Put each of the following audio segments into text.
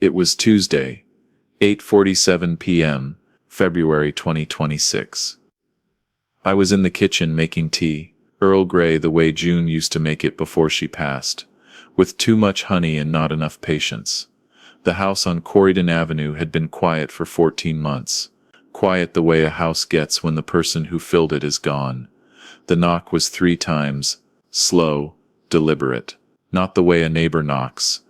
It was Tuesday, 8:47 p.m., February 2026. I was in the kitchen making tea, Earl Grey the way June used to make it before she passed, with too much honey and not enough patience. The house on Corydon Avenue had been quiet for 14 months. Quiet the way a house gets when the person who filled it is gone. The knock was 3 times, slow, deliberate. Not the way a neighbor knocks.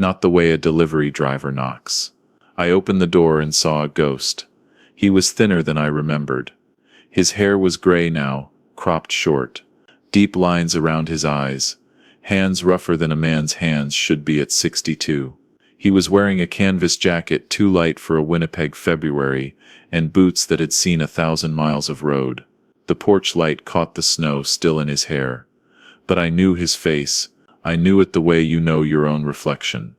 Not the way a delivery driver knocks. I opened the door and saw a ghost. He was thinner than I remembered. His hair was gray now, cropped short. Deep lines around his eyes. Hands rougher than a man's hands should be at 62. He was wearing a canvas jacket too light for a Winnipeg February, and boots that had seen 1,000 miles of road. The porch light caught the snow still in his hair. But I knew his face. I knew it the way you know your own reflection.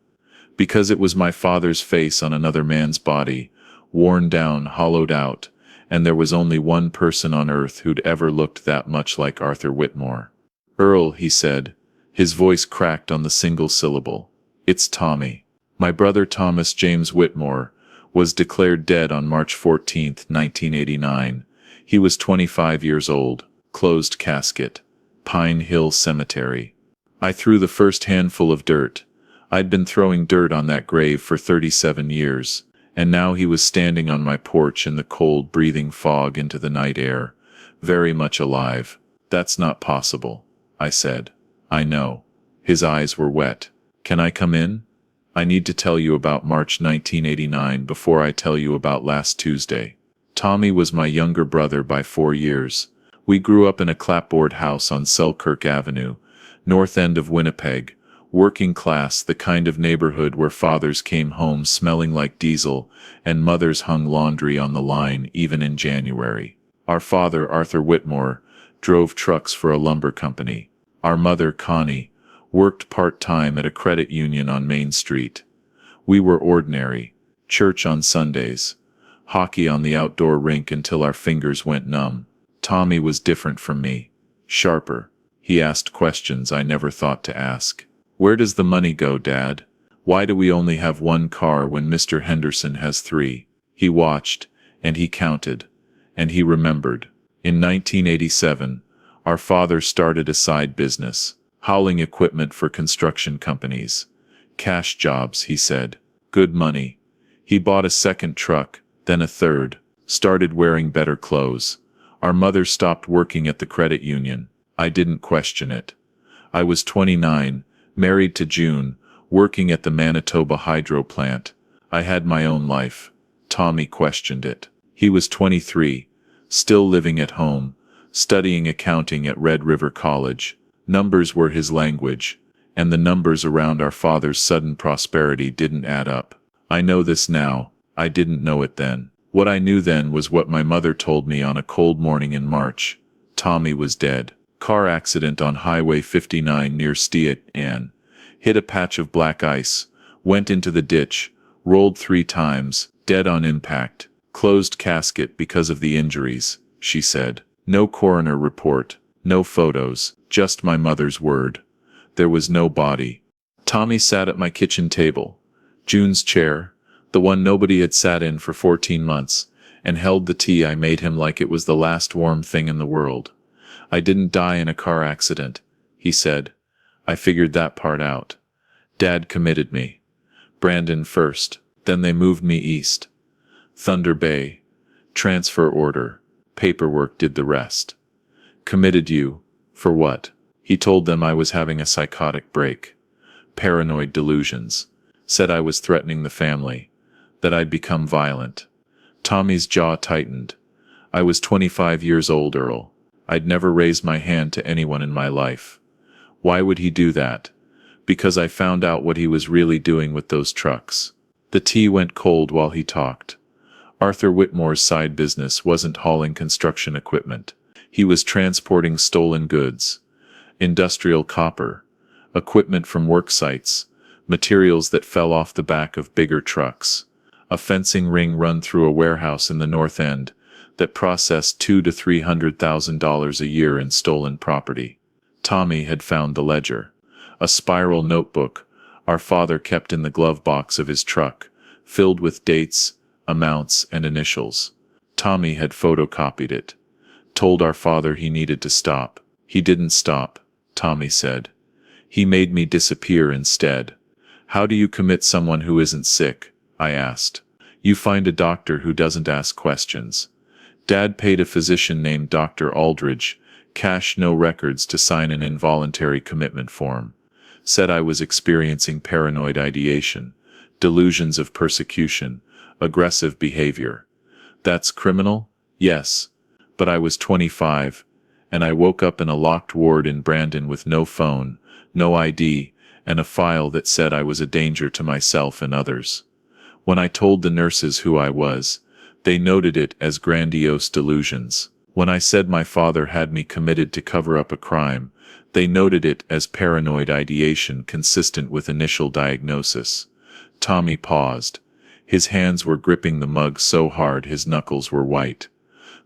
Because it was my father's face on another man's body, worn down, hollowed out, and there was only one person on earth who'd ever looked that much like Arthur Whitmore. "Earl," he said. His voice cracked on the single syllable. "It's Tommy. My brother Thomas James Whitmore was declared dead on March 14, 1989. He was 25 years old. Closed casket. Pine Hill Cemetery." I threw the first handful of dirt. I'd been throwing dirt on that grave for 37 years, and now he was standing on my porch in the cold, breathing fog into the night air, very much alive. "That's not possible," I said. "I know." His eyes were wet. "Can I come in? I need to tell you about March 1989 before I tell you about last Tuesday." Tommy was my younger brother by 4 years. We grew up in a clapboard house on Selkirk Avenue, north end of Winnipeg, working class, the kind of neighborhood where fathers came home smelling like diesel and mothers hung laundry on the line even in January. Our father, Arthur Whitmore, drove trucks for a lumber company. Our mother, Connie, worked part-time at a credit union on Main Street. We were ordinary. Church on Sundays. Hockey on the outdoor rink until our fingers went numb. Tommy was different from me. Sharper. He asked questions I never thought to ask. "Where does the money go, Dad? Why do we only have 1 car when Mr. Henderson has 3? He watched, and he counted, and he remembered. In 1987, our father started a side business, hauling equipment for construction companies. Cash jobs, he said. Good money. He bought a 2nd truck, then a 3rd, started wearing better clothes. Our mother stopped working at the credit union. I didn't question it. I was 29, married to June, working at the Manitoba hydro plant. I had my own life. Tommy questioned it. He was 23, still living at home, studying accounting at Red River College. Numbers were his language, and the numbers around our father's sudden prosperity didn't add up. I know this now. I didn't know it then. What I knew then was what my mother told me on a cold morning in March. Tommy was dead. Car accident on Highway 59 near Steat Ann. Hit a patch of black ice, went into the ditch, rolled 3 times, dead on impact. Closed casket because of the injuries, she said. No coroner report, no photos, just my mother's word. There was no body. Tommy sat at my kitchen table, June's chair, the one nobody had sat in for 14 months, and held the tea I made him like it was the last warm thing in the world. "I didn't die in a car accident," he said. "I figured that part out. Dad committed me. Brandon first, then they moved me east. Thunder Bay. Transfer order. Paperwork did the rest." "Committed you? For what?" He told them I was having a psychotic break. Paranoid delusions. Said I was threatening the family. That I'd become violent. Tommy's jaw tightened. "I was 25 years old, Earl. I'd never raised my hand to anyone in my life." "Why would he do that?" "Because I found out what he was really doing with those trucks." The tea went cold while he talked. Arthur Whitmore's side business wasn't hauling construction equipment. He was transporting stolen goods. Industrial copper. Equipment from work sites. Materials that fell off the back of bigger trucks. A fencing ring run through a warehouse in the North End that processed $200,000 to $300,000 a year in stolen property. Tommy had found the ledger. A spiral notebook, our father kept in the glove box of his truck, filled with dates, amounts, and initials. Tommy had photocopied it. Told our father he needed to stop. He didn't stop, Tommy said. He made me disappear instead. How do you commit someone who isn't sick? I asked. You find a doctor who doesn't ask questions. Dad paid a physician named Dr. Aldridge, cash no records, to sign an involuntary commitment form. Said I was experiencing paranoid ideation, delusions of persecution, aggressive behavior. That's criminal? Yes. But I was 25, and I woke up in a locked ward in Brandon with no phone, no ID, and a file that said I was a danger to myself and others. When I told the nurses who I was, they noted it as grandiose delusions. When I said my father had me committed to cover up a crime, they noted it as paranoid ideation consistent with initial diagnosis. Tommy paused. His hands were gripping the mug so hard his knuckles were white.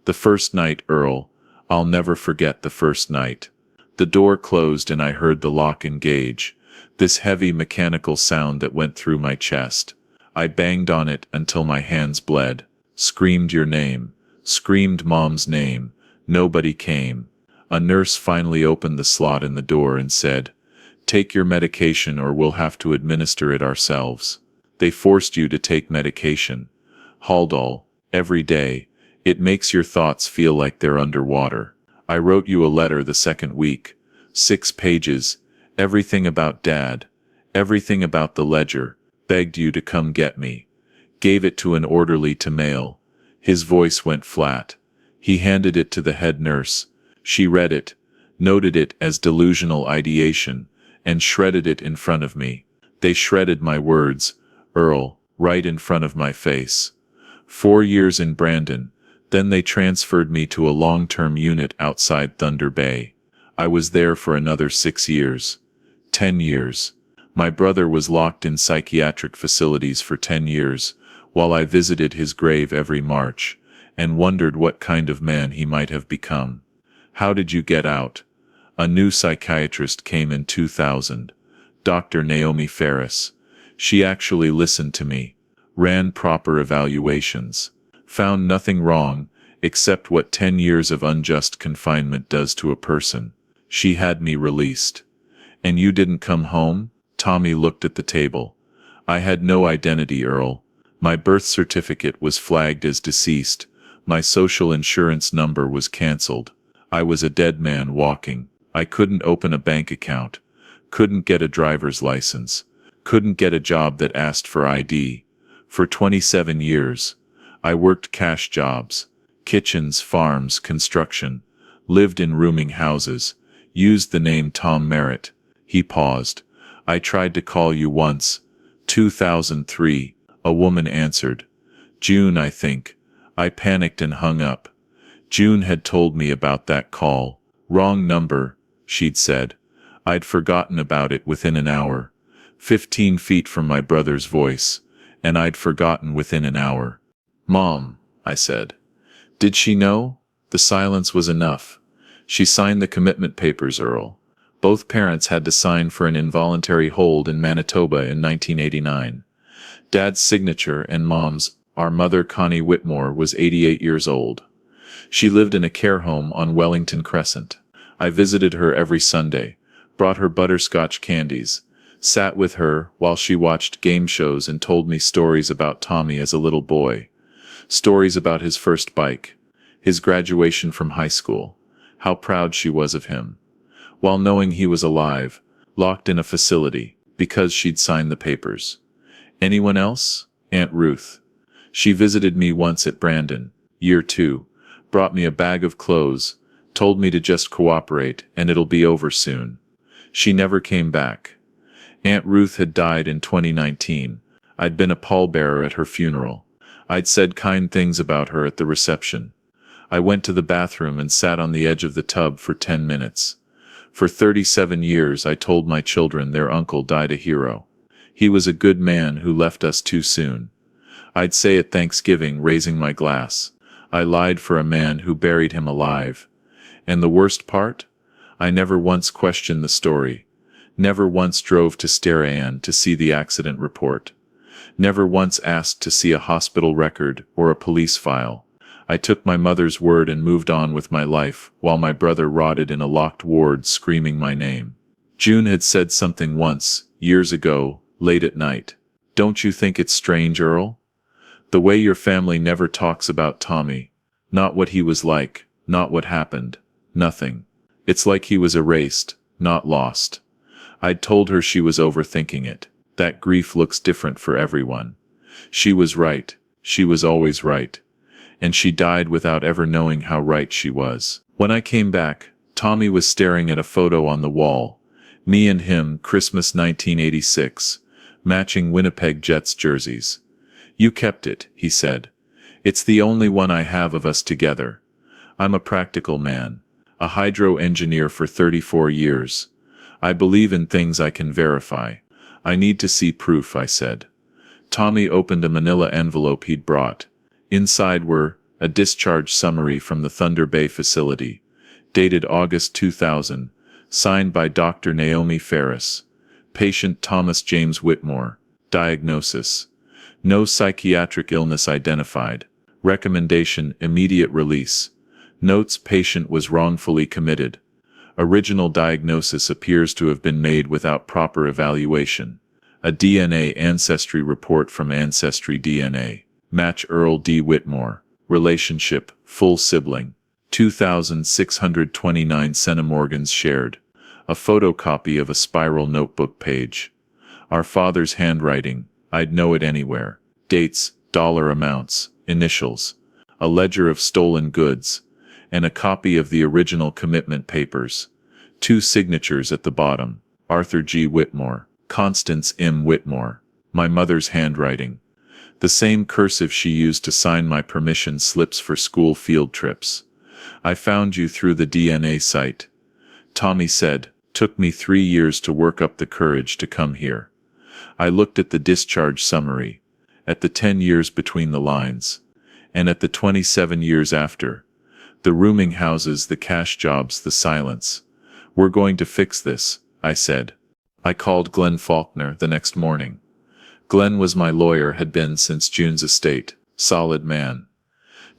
The first night, Earl. I'll never forget the first night. The door closed and I heard the lock engage. This heavy mechanical sound that went through my chest. I banged on it until my hands bled. Screamed your name. Screamed Mom's name. Nobody came. A nurse finally opened the slot in the door and said, "Take your medication or we'll have to administer it ourselves." They forced you to take medication. Haldol, every day. It makes your thoughts feel like they're underwater. I wrote you a letter the second week. 6 pages. Everything about Dad. Everything about the ledger. Begged you to come get me. Gave it to an orderly to mail. His voice went flat. He handed it to the head nurse. She read it, noted it as delusional ideation, and shredded it in front of me. They shredded my words, Earl, right in front of my face. 4 years in Brandon, then they transferred me to a long-term unit outside Thunder Bay. I was there for another 6 years. 10 years. My brother was locked in psychiatric facilities for 10 years, while I visited his grave every March, and wondered what kind of man he might have become. How did you get out? A new psychiatrist came in 2000, Dr. Naomi Ferris. She actually listened to me, ran proper evaluations, found nothing wrong, except what 10 years of unjust confinement does to a person. She had me released. And you didn't come home? Tommy looked at the table. I had no identity, Earl. My birth certificate was flagged as deceased. My social insurance number was cancelled. I was a dead man walking. I couldn't open a bank account. Couldn't get a driver's license. Couldn't get a job that asked for ID. For 27 years, I worked cash jobs. Kitchens, farms, construction. Lived in rooming houses. Used the name Tom Merritt. He paused. I tried to call you once. 2003. A woman answered. June, I think. I panicked and hung up. June had told me about that call. Wrong number, she'd said. I'd forgotten about it within an hour. 15 feet from my brother's voice. And I'd forgotten within an hour. Mom, I said. Did she know? The silence was enough. She signed the commitment papers, Earl. Both parents had to sign for an involuntary hold in Manitoba in 1989. Dad's signature and Mom's, our mother Connie Whitmore, was 88 years old. She lived in a care home on Wellington Crescent. I visited her every Sunday, brought her butterscotch candies, sat with her while she watched game shows and told me stories about Tommy as a little boy. Stories about his first bike, his graduation from high school, how proud she was of him. While knowing he was alive, locked in a facility, because she'd signed the papers. Anyone else? Aunt Ruth. She visited me once at Brandon, year 2, brought me a bag of clothes, told me to just cooperate and it'll be over soon. She never came back. Aunt Ruth had died in 2019. I'd been a pallbearer at her funeral. I'd said kind things about her at the reception. I went to the bathroom and sat on the edge of the tub for 10 minutes. For 37 years I told my children their uncle died a hero. He was a good man who left us too soon. I'd say at Thanksgiving, raising my glass, I lied for a man who buried him alive. And the worst part? I never once questioned the story. Never once drove to Starayan to see the accident report. Never once asked to see a hospital record or a police file. I took my mother's word and moved on with my life, while my brother rotted in a locked ward screaming my name. June had said something once, years ago, late at night. Don't you think it's strange, Earl? The way your family never talks about Tommy. Not what he was like, not what happened, nothing. It's like he was erased, not lost. I'd told her she was overthinking it. That grief looks different for everyone. She was right. She was always right. And she died without ever knowing how right she was. When I came back, Tommy was staring at a photo on the wall. Me and him, Christmas 1986, matching Winnipeg Jets jerseys. You kept it, he said. It's the only one I have of us together. I'm a practical man. A hydro engineer for 34 years. I believe in things I can verify. I need to see proof, I said. Tommy opened a manila envelope he'd brought. Inside were a discharge summary from the Thunder Bay facility, dated August 2000, signed by Dr. Naomi Ferris. Patient Thomas James Whitmore. Diagnosis: no psychiatric illness identified. Recommendation: immediate release. Notes: patient was wrongfully committed. Original diagnosis appears to have been made without proper evaluation. A DNA ancestry report from Ancestry DNA. Match Earl D. Whitmore. Relationship: full sibling. 2,629 centimorgans shared. A photocopy of a spiral notebook page. Our father's handwriting. I'd know it anywhere. Dates, dollar amounts, initials. A ledger of stolen goods. And a copy of the original commitment papers. 2 signatures at the bottom. Arthur G. Whitmore. Constance M. Whitmore. My mother's handwriting. The same cursive she used to sign my permission slips for school field trips. I found you through the DNA site. Tommy said, took me 3 years to work up the courage to come here. I looked at the discharge summary, at the 10 years between the lines, and at the 27 years after. The rooming houses, the cash jobs, the silence. We're going to fix this, I said. I called Glenn Faulkner the next morning. Glenn was my lawyer, had been since June's estate. Solid man.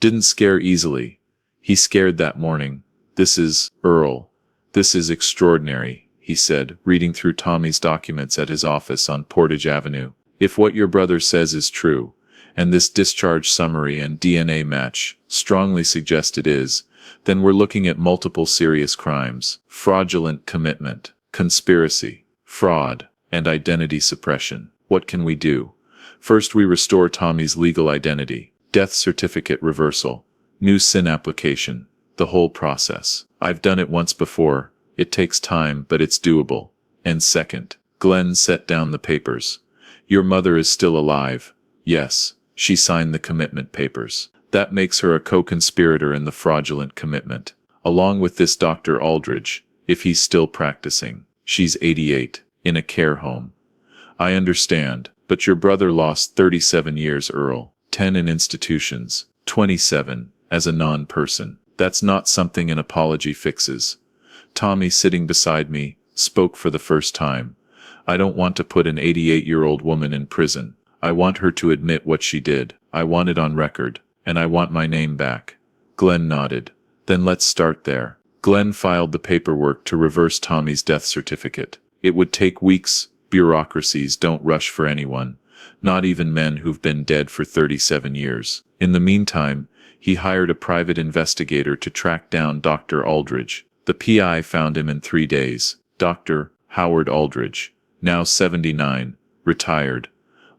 Didn't scare easily. He scared that morning. This is, Earl. This is extraordinary, he said, reading through Tommy's documents at his office on Portage Avenue. If what your brother says is true, and this discharge summary and DNA match strongly suggest it is, then we're looking at multiple serious crimes: fraudulent commitment, conspiracy, fraud, and identity suppression. What can we do? First, we restore Tommy's legal identity. Death certificate reversal. New SIN application. The whole process. I've done it once before. It takes time, but it's doable. And second, Glenn set down the papers. Your mother is still alive. Yes, she signed the commitment papers. That makes her a co-conspirator in the fraudulent commitment. Along with this Dr. Aldridge, if he's still practicing. She's 88, in a care home. I understand, but your brother lost 37 years, Earl. 10 in institutions, 27 as a non-person. That's not something an apology fixes. Tommy, sitting beside me, spoke for the first time. I don't want to put an 88-year-old woman in prison. I want her to admit what she did. I want it on record, and I want my name back. Glenn nodded. Then let's start there. Glenn filed the paperwork to reverse Tommy's death certificate. It would take weeks. Bureaucracies don't rush for anyone, not even men who've been dead for 37 years. In the meantime, he hired a private investigator to track down Dr. Aldridge. The PI found him in 3 days. Dr. Howard Aldridge, now 79, retired,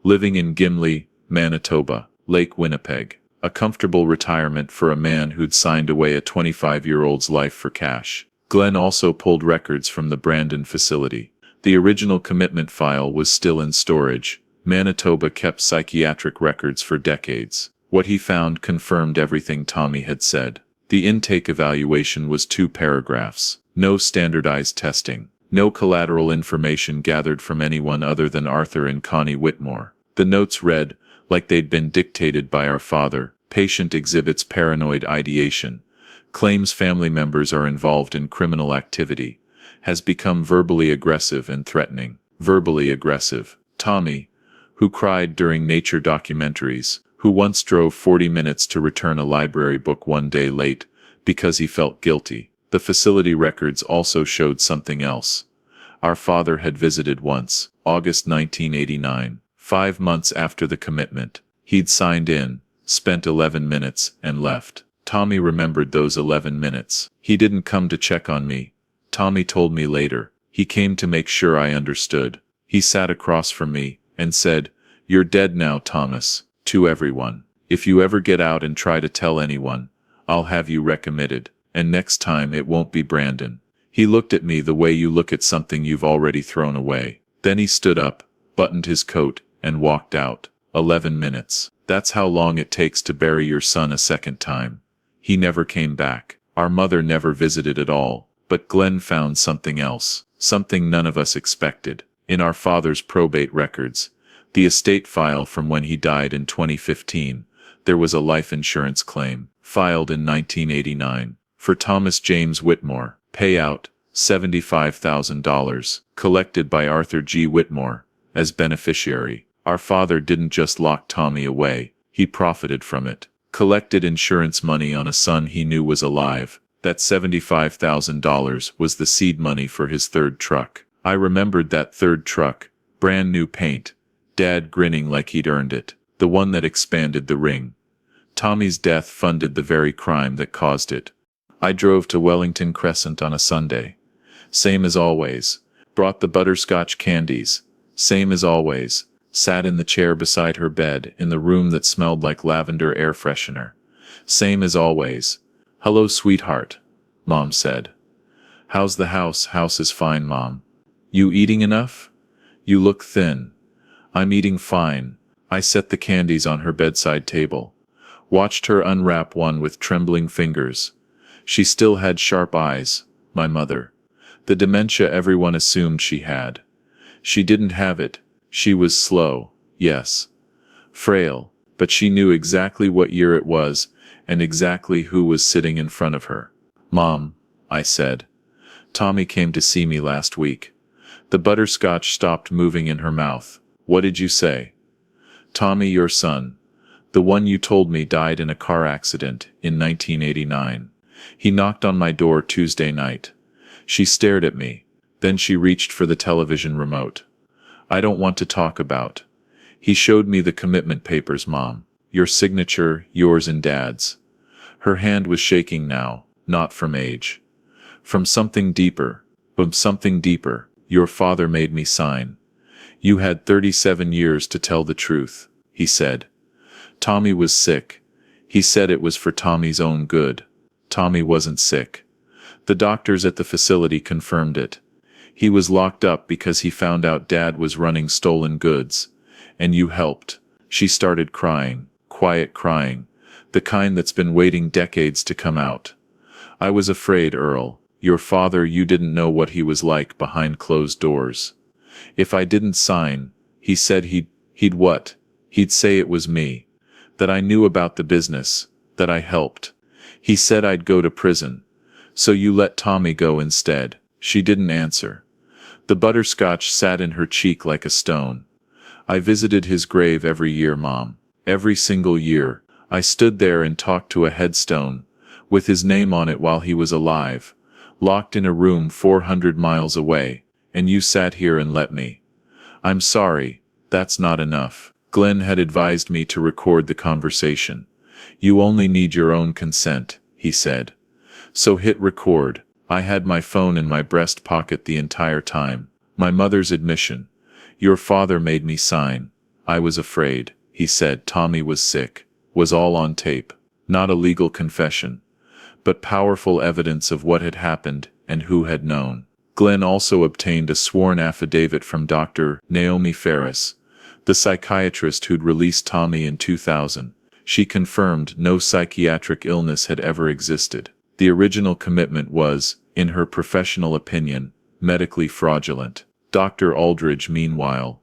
living in Gimli, Manitoba, Lake Winnipeg. A comfortable retirement for a man who'd signed away a 25-year-old's life for cash. Glenn also pulled records from the Brandon facility. The original commitment file was still in storage. Manitoba kept psychiatric records for decades. What he found confirmed everything Tommy had said. The intake evaluation was 2 paragraphs. No standardized testing. No collateral information gathered from anyone other than Arthur and Connie Whitmore. The notes read, like they'd been dictated by our father: patient exhibits paranoid ideation. Claims family members are involved in criminal activity. has become verbally aggressive and threatening. Verbally aggressive. Tommy, who cried during nature documentaries, who once drove 40 minutes to return a library book one day late because he felt guilty. The facility records also showed something else. Our father had visited once, August 1989, 5 months after the commitment. He'd signed in, spent 11 minutes, and left. Tommy remembered those 11 minutes. He didn't come to check on me. Tommy told me later. He came to make sure I understood. He sat across from me and said, "You're dead now, Thomas," to everyone. "If you ever get out and try to tell anyone, I'll have you recommitted, and next time it won't be Brandon." He looked at me the way you look at something you've already thrown away. Then he stood up, buttoned his coat, and walked out. 11 minutes. That's how long it takes to bury your son a second time. He never came back. Our mother never visited at all, but Glenn found something else, something none of us expected. In our father's probate records, the estate file from when he died in 2015, there was a life insurance claim, filed in 1989, for Thomas James Whitmore, payout, $75,000, collected by Arthur G. Whitmore, as beneficiary. Our father didn't just lock Tommy away, he profited from it. Collected insurance money on a son he knew was alive. That $75,000 was the seed money for his third truck. I remembered that third truck, brand new paint, Dad grinning like he'd earned it, the one that expanded the ring. Tommy's death funded the very crime that caused it. I drove to Wellington Crescent on a Sunday. Same as always. Brought the butterscotch candies. Same as always. Sat in the chair beside her bed in the room that smelled like lavender air freshener. Same as always. "Hello, sweetheart," Mom said. "How's the house?" "House is fine, Mom." "You eating enough? You look thin." "I'm eating fine." I set the candies on her bedside table. Watched her unwrap one with trembling fingers. She still had sharp eyes, my mother. The dementia everyone assumed she had. She didn't have it. She was slow, yes. Frail, but she knew exactly what year it was, and exactly who was sitting in front of her. "Mom," I said. "Tommy came to see me last week." The butterscotch stopped moving in her mouth. "What did you say?" "Tommy, your son, the one you told me died in a car accident in 1989. He knocked on my door Tuesday night." She stared at me. Then she reached for the television remote. "I don't want to talk about." He showed me the commitment papers, Mom. "Your signature, yours and Dad's." Her hand was shaking now, not from age. "From something deeper. From something deeper. Your father made me sign. You had 37 years to tell the truth," he said. "Tommy was sick." He said it was for Tommy's own good. Tommy wasn't sick. The doctors at the facility confirmed it. He was locked up because he found out Dad was running stolen goods. And you helped. She started crying, quiet crying, the kind that's been waiting decades to come out. "I was afraid, Earl. Your father, you didn't know what he was like behind closed doors. If I didn't sign," he said he'd what? He'd say it was me. That I knew about the business, that I helped. He said I'd go to prison. "So you let Tommy go instead." She didn't answer. The butterscotch sat in her cheek like a stone. "I visited his grave every year, Mom. Every single year. I stood there and talked to a headstone, with his name on it while he was alive, locked in a room 400 miles away, and you sat here and let me." "I'm sorry, that's not enough." Glenn had advised me to record the conversation. "You only need your own consent," he said. So hit record. I had my phone in my breast pocket the entire time. My mother's admission. "Your father made me sign. I was afraid," he said. Tommy was sick. Was all on tape. Not a legal confession, but powerful evidence of what had happened and who had known. Glenn also obtained a sworn affidavit from Dr. Naomi Ferris, the psychiatrist who'd released Tommy in 2000. She confirmed no psychiatric illness had ever existed. The original commitment was, in her professional opinion, medically fraudulent. Dr. Aldridge, meanwhile,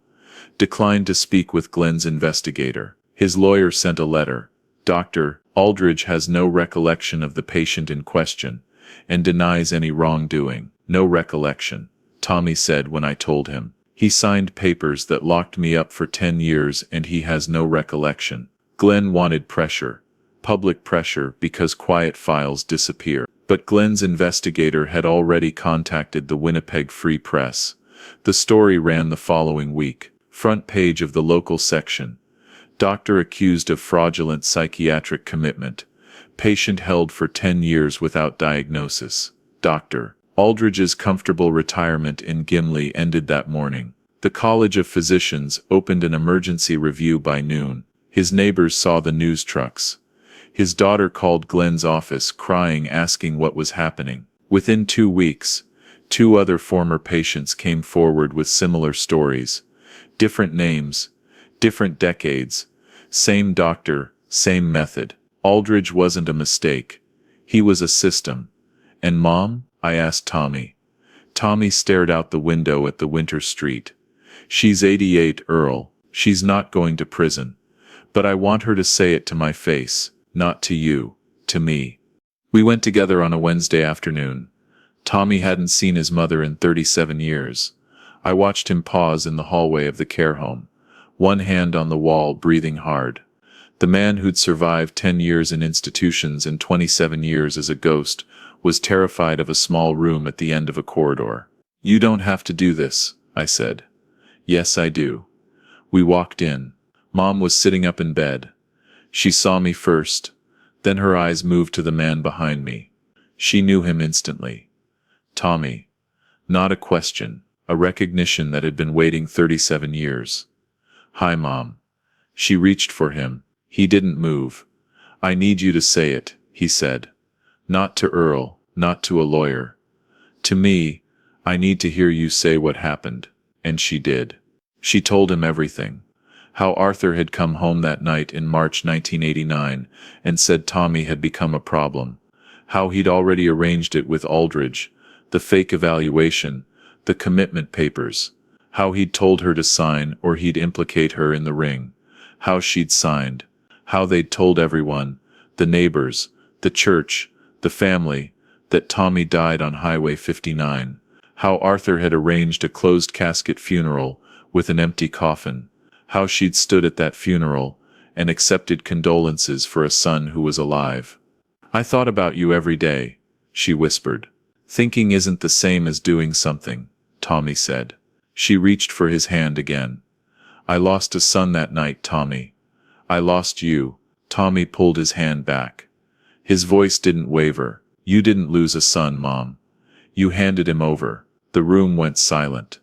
declined to speak with Glenn's investigator. His lawyer sent a letter. Dr. Aldridge has no recollection of the patient in question, and denies any wrongdoing. No recollection, Tommy said when I told him. He signed papers that locked me up for 10 years and he has no recollection. Glenn wanted pressure. Public pressure because quiet files disappear. But Glenn's investigator had already contacted the Winnipeg Free Press. The story ran the following week. Front page of the local section. Doctor accused of fraudulent psychiatric commitment. Patient held for 10 years without diagnosis. Dr. Aldridge's comfortable retirement in Gimli ended that morning. The College of Physicians opened an emergency review by noon. His neighbors saw the news trucks. His daughter called Glenn's office crying, asking what was happening. Within 2 weeks, 2 other former patients came forward with similar stories. Different names, different decades, same doctor, same method. Aldridge wasn't a mistake. He was a system. And Mom? I asked Tommy. Tommy stared out the window at the winter street. She's 88, Earl. She's not going to prison. But I want her to say it to my face, not to you, to me. We went together on a Wednesday afternoon. Tommy hadn't seen his mother in 37 years. I watched him pause in the hallway of the care home, one hand on the wall, breathing hard. The man who'd survived 10 years in institutions and 27 years as a ghost was terrified of a small room at the end of a corridor. You don't have to do this, I said. Yes, I do. We walked in. Mom was sitting up in bed. She saw me first, then her eyes moved to the man behind me. She knew him instantly. Tommy. Not a question, a recognition that had been waiting 37 years. Hi, Mom. She reached for him. He didn't move. I need you to say it, he said. Not to Earl, not to a lawyer. To me, I need to hear you say what happened. And she did. She told him everything. How Arthur had come home that night in March 1989 and said Tommy had become a problem. How he'd already arranged it with Aldridge, the fake evaluation, the commitment papers. How he'd told her to sign or he'd implicate her in the ring. How she'd signed. How they'd told everyone, the neighbors, the church, the family, that Tommy died on Highway 59. How Arthur had arranged a closed casket funeral with an empty coffin. How she'd stood at that funeral and accepted condolences for a son who was alive. I thought about you every day, she whispered. Thinking isn't the same as doing something, Tommy said. She reached for his hand again. I lost a son that night, Tommy. I lost you. Tommy pulled his hand back. His voice didn't waver. You didn't lose a son, Mom. You handed him over. The room went silent.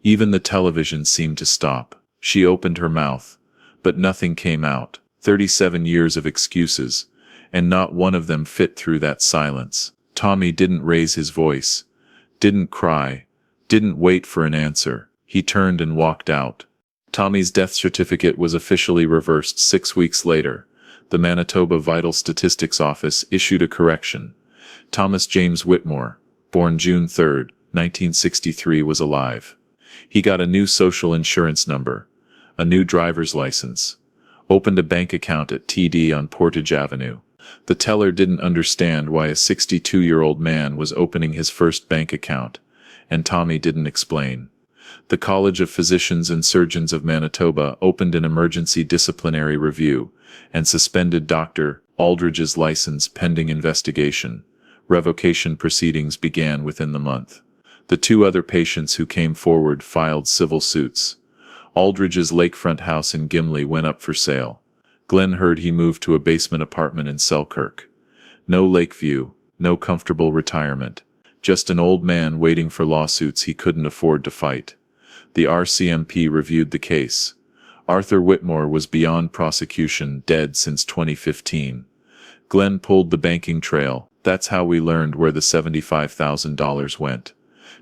Even the television seemed to stop. She opened her mouth, but nothing came out. 37 years of excuses, and not one of them fit through that silence. Tommy didn't raise his voice, didn't cry, didn't wait for an answer. He turned and walked out. Tommy's death certificate was officially reversed 6 weeks later. The Manitoba Vital Statistics Office issued a correction. Thomas James Whitmore, born June 3, 1963, was alive. He got a new social insurance number, a new driver's license, opened a bank account at TD on Portage Avenue. The teller didn't understand why a 62-year-old man was opening his first bank account, and Tommy didn't explain. The College of Physicians and Surgeons of Manitoba opened an emergency disciplinary review and suspended Dr. Aldridge's license pending investigation. Revocation proceedings began within the month. The 2 other patients who came forward filed civil suits. Aldridge's lakefront house in Gimli went up for sale. Glenn heard he moved to a basement apartment in Selkirk. No lake view, no comfortable retirement. Just an old man waiting for lawsuits he couldn't afford to fight. The RCMP reviewed the case. Arthur Whitmore was beyond prosecution, dead since 2015. Glenn pulled the banking trail. That's how we learned where the $75,000 went.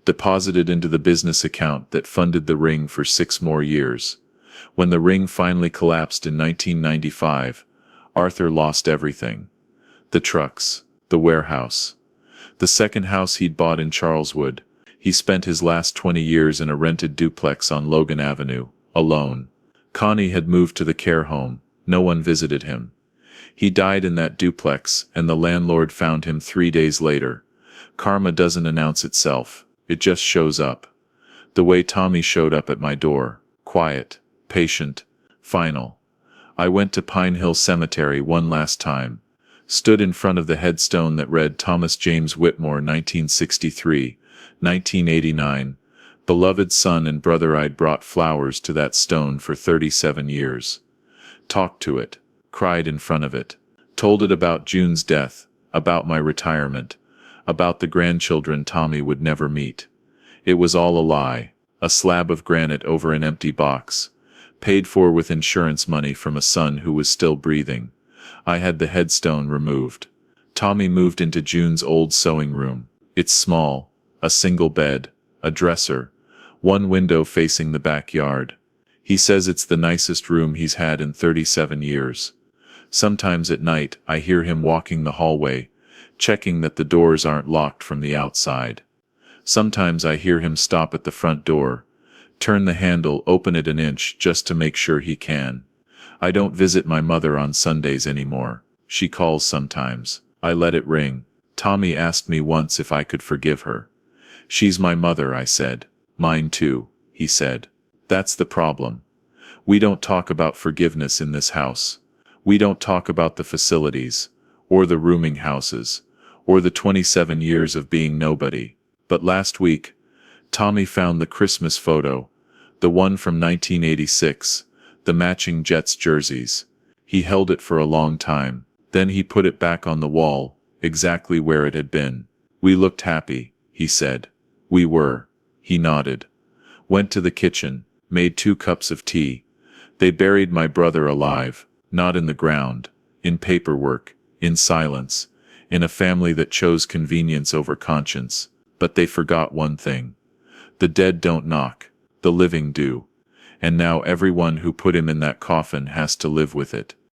Deposited into the business account that funded the ring for 6 more years. When the ring finally collapsed in 1995, Arthur lost everything. The trucks, the warehouse, the second house he'd bought in Charleswood. He spent his last 20 years in a rented duplex on Logan Avenue, alone. Connie had moved to the care home. No one visited him. He died in that duplex, and the landlord found him 3 days later. Karma doesn't announce itself. It just shows up. The way Tommy showed up at my door. Quiet, patient, final. I went to Pine Hill Cemetery one last time. Stood in front of the headstone that read Thomas James Whitmore 1963, 1989. Beloved son and brother, I'd brought flowers to that stone for 37 years. Talked to it, cried in front of it, told it about June's death, about my retirement, about the grandchildren Tommy would never meet. It was all a lie, a slab of granite over an empty box, paid for with insurance money from a son who was still breathing. I had the headstone removed. Tommy moved into June's old sewing room. It's small, a single bed, a dresser, one window facing the backyard. He says it's the nicest room he's had in 37 years. Sometimes at night I hear him walking the hallway, checking that the doors aren't locked from the outside. Sometimes I hear him stop at the front door, turn the handle, open it an inch just to make sure he can. I don't visit my mother on Sundays anymore. She calls sometimes. I let it ring. Tommy asked me once if I could forgive her. She's my mother, I said. Mine too, he said. That's the problem. We don't talk about forgiveness in this house. We don't talk about the facilities, or the rooming houses, or the 27 years of being nobody. But last week, Tommy found the Christmas photo, the one from 1986, the matching Jets jerseys. He held it for a long time. Then he put it back on the wall, exactly where it had been. We looked happy, he said. We were. He nodded. Went to the kitchen, made 2 cups of tea. They buried my brother alive, not in the ground, in paperwork, in silence, in a family that chose convenience over conscience. But they forgot one thing. The dead don't knock, the living do. And now everyone who put him in that coffin has to live with it.